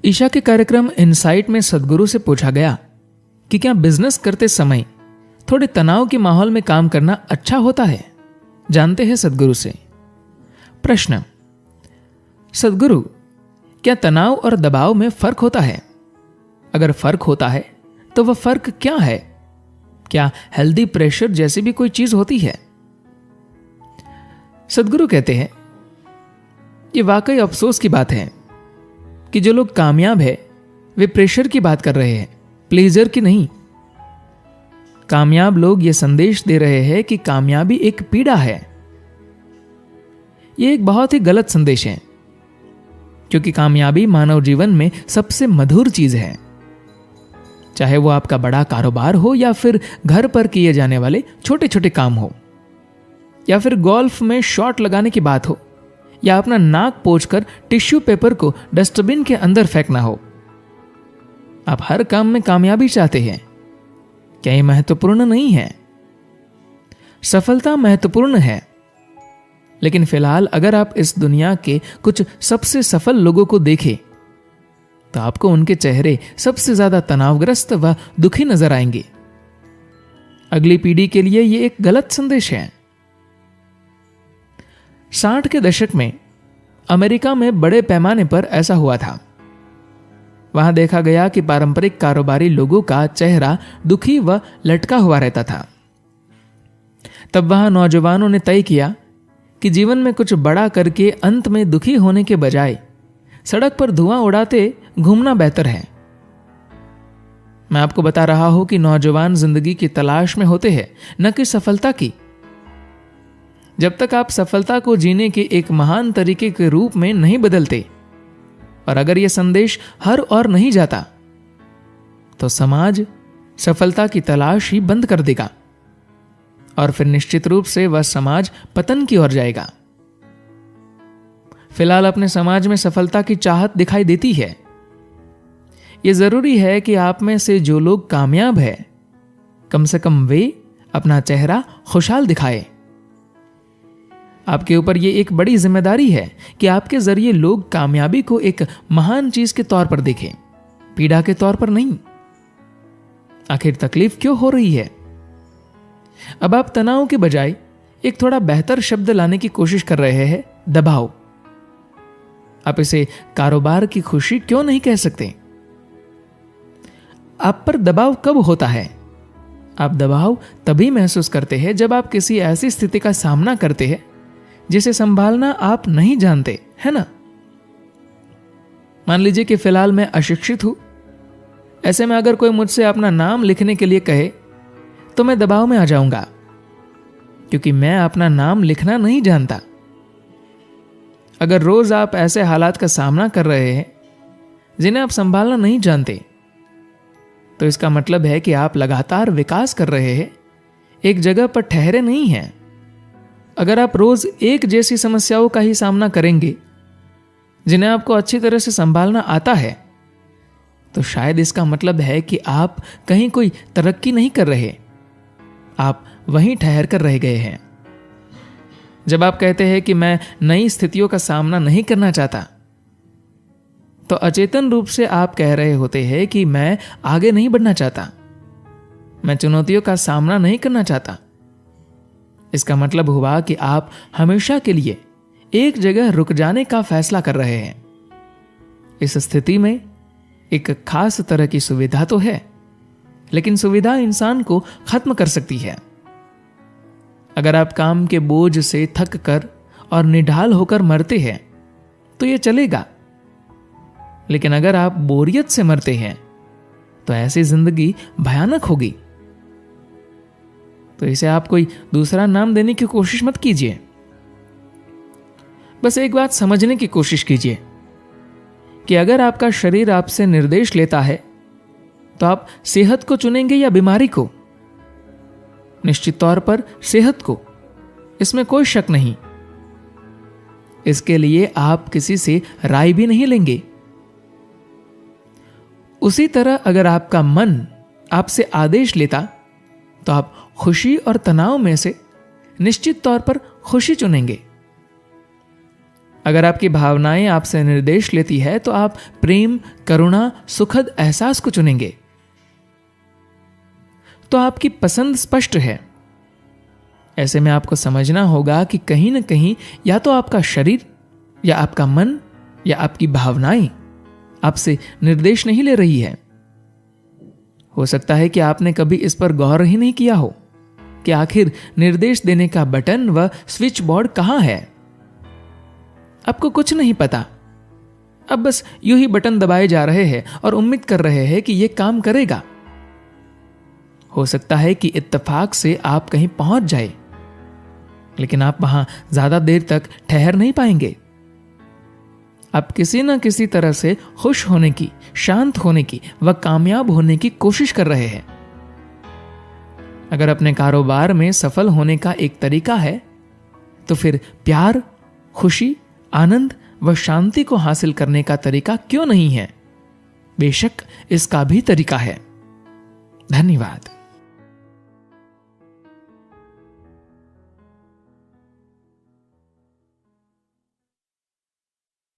ईशा के कार्यक्रम इनसाइट में सदगुरु से पूछा गया कि क्या बिजनेस करते समय थोड़े तनाव के माहौल में काम करना अच्छा होता है। जानते हैं सदगुरु से। प्रश्न, सदगुरु, क्या तनाव और दबाव में फर्क होता है? अगर फर्क होता है तो वह फर्क क्या है? क्या हेल्दी प्रेशर जैसी भी कोई चीज होती है? सदगुरु कहते हैं, ये वाकई अफसोस की बात है कि जो लोग कामयाब है वे प्रेशर की बात कर रहे हैं, प्लेजर की नहीं। कामयाब लोग ये संदेश दे रहे हैं कि कामयाबी एक पीड़ा है। यह एक बहुत ही गलत संदेश है, क्योंकि कामयाबी मानव जीवन में सबसे मधुर चीज है। चाहे वो आपका बड़ा कारोबार हो या फिर घर पर किए जाने वाले छोटे छोटे काम हो, या फिर गोल्फ में शॉट लगाने की बात हो, या अपना नाक पोंछकर टिश्यू पेपर को डस्टबिन के अंदर फेंकना हो। आप हर काम में कामयाबी चाहते हैं। क्या यह महत्वपूर्ण नहीं है? सफलता महत्वपूर्ण है, लेकिन फिलहाल अगर आप इस दुनिया के कुछ सबसे सफल लोगों को देखें तो आपको उनके चेहरे सबसे ज्यादा तनावग्रस्त व दुखी नजर आएंगे। अगली पीढ़ी के लिए यह एक गलत संदेश है। 60 के दशक में अमेरिका में बड़े पैमाने पर ऐसा हुआ था। वहां देखा गया कि पारंपरिक कारोबारी लोगों का चेहरा दुखी व लटका हुआ रहता था। तब वहां नौजवानों ने तय किया कि जीवन में कुछ बड़ा करके अंत में दुखी होने के बजाय सड़क पर धुआं उड़ाते घूमना बेहतर है। मैं आपको बता रहा हूं कि नौजवान जिंदगी की तलाश में होते हैं, न कि सफलता की। जब तक आप सफलता को जीने के एक महान तरीके के रूप में नहीं बदलते, और अगर यह संदेश हर और नहीं जाता, तो समाज सफलता की तलाश ही बंद कर देगा, और फिर निश्चित रूप से वह समाज पतन की ओर जाएगा। फिलहाल अपने समाज में सफलता की चाहत दिखाई देती है। यह जरूरी है कि आप में से जो लोग कामयाब हैं, कम से कम वे अपना चेहरा खुशहाल दिखाए। आपके ऊपर यह एक बड़ी जिम्मेदारी है कि आपके जरिए लोग कामयाबी को एक महान चीज के तौर पर देखें, पीड़ा के तौर पर नहीं। आखिर तकलीफ क्यों हो रही है? अब आप तनाव के बजाय एक थोड़ा बेहतर शब्द लाने की कोशिश कर रहे हैं, दबाव। आप इसे कारोबार की खुशी क्यों नहीं कह सकते? आप पर दबाव कब होता है? आप दबाव तभी महसूस करते हैं जब आप किसी ऐसी स्थिति का सामना करते हैं जिसे संभालना आप नहीं जानते, है ना? मान लीजिए कि फिलहाल मैं अशिक्षित हूं। ऐसे में अगर कोई मुझसे अपना नाम लिखने के लिए कहे तो मैं दबाव में आ जाऊंगा, क्योंकि मैं अपना नाम लिखना नहीं जानता। अगर रोज आप ऐसे हालात का सामना कर रहे हैं जिन्हें आप संभालना नहीं जानते, तो इसका मतलब है कि आप लगातार विकास कर रहे हैं, एक जगह पर ठहरे नहीं हैं। अगर आप रोज एक जैसी समस्याओं का ही सामना करेंगे जिन्हें आपको अच्छी तरह से संभालना आता है, तो शायद इसका मतलब है कि आप कहीं कोई तरक्की नहीं कर रहे, आप वहीं ठहर कर रह गए हैं। जब आप कहते हैं कि मैं नई स्थितियों का सामना नहीं करना चाहता, तो अचेतन रूप से आप कह रहे होते हैं कि मैं आगे नहीं बढ़ना चाहता, मैं चुनौतियों का सामना नहीं करना चाहता। इसका मतलब हुआ कि आप हमेशा के लिए एक जगह रुक जाने का फैसला कर रहे हैं। इस स्थिति में एक खास तरह की सुविधा तो है, लेकिन सुविधा इंसान को खत्म कर सकती है। अगर आप काम के बोझ से थक कर और निढाल होकर मरते हैं तो यह चलेगा, लेकिन अगर आप बोरियत से मरते हैं तो ऐसी जिंदगी भयानक होगी। तो इसे आप कोई दूसरा नाम देने की कोशिश मत कीजिए। बस एक बात समझने की कोशिश कीजिए कि अगर आपका शरीर आपसे निर्देश लेता है तो आप सेहत को चुनेंगे या बीमारी को? निश्चित तौर पर सेहत को, इसमें कोई शक नहीं। इसके लिए आप किसी से राय भी नहीं लेंगे। उसी तरह अगर आपका मन आपसे आदेश लेता तो आप खुशी और तनाव में से निश्चित तौर पर खुशी चुनेंगे। अगर आपकी भावनाएं आपसे निर्देश लेती है तो आप प्रेम, करुणा, सुखद एहसास को चुनेंगे। तो आपकी पसंद स्पष्ट है। ऐसे में आपको समझना होगा कि कहीं ना कहीं या तो आपका शरीर या आपका मन या आपकी भावनाएं आपसे निर्देश नहीं ले रही है। हो सकता है कि आपने कभी इस पर गौर ही नहीं किया हो कि आखिर निर्देश देने का बटन व स्विच बोर्ड कहां है। आपको कुछ नहीं पता, अब बस यूं ही बटन दबाए जा रहे हैं और उम्मीद कर रहे हैं कि यह काम करेगा। हो सकता है कि इत्तेफाक से आप कहीं पहुंच जाए, लेकिन आप वहां ज्यादा देर तक ठहर नहीं पाएंगे। आप किसी न किसी तरह से खुश होने की, शांत होने की व कामयाब होने की कोशिश कर रहे हैं। अगर अपने कारोबार में सफल होने का एक तरीका है तो फिर प्यार, खुशी, आनंद व शांति को हासिल करने का तरीका क्यों नहीं है? बेशक इसका भी तरीका है। धन्यवाद।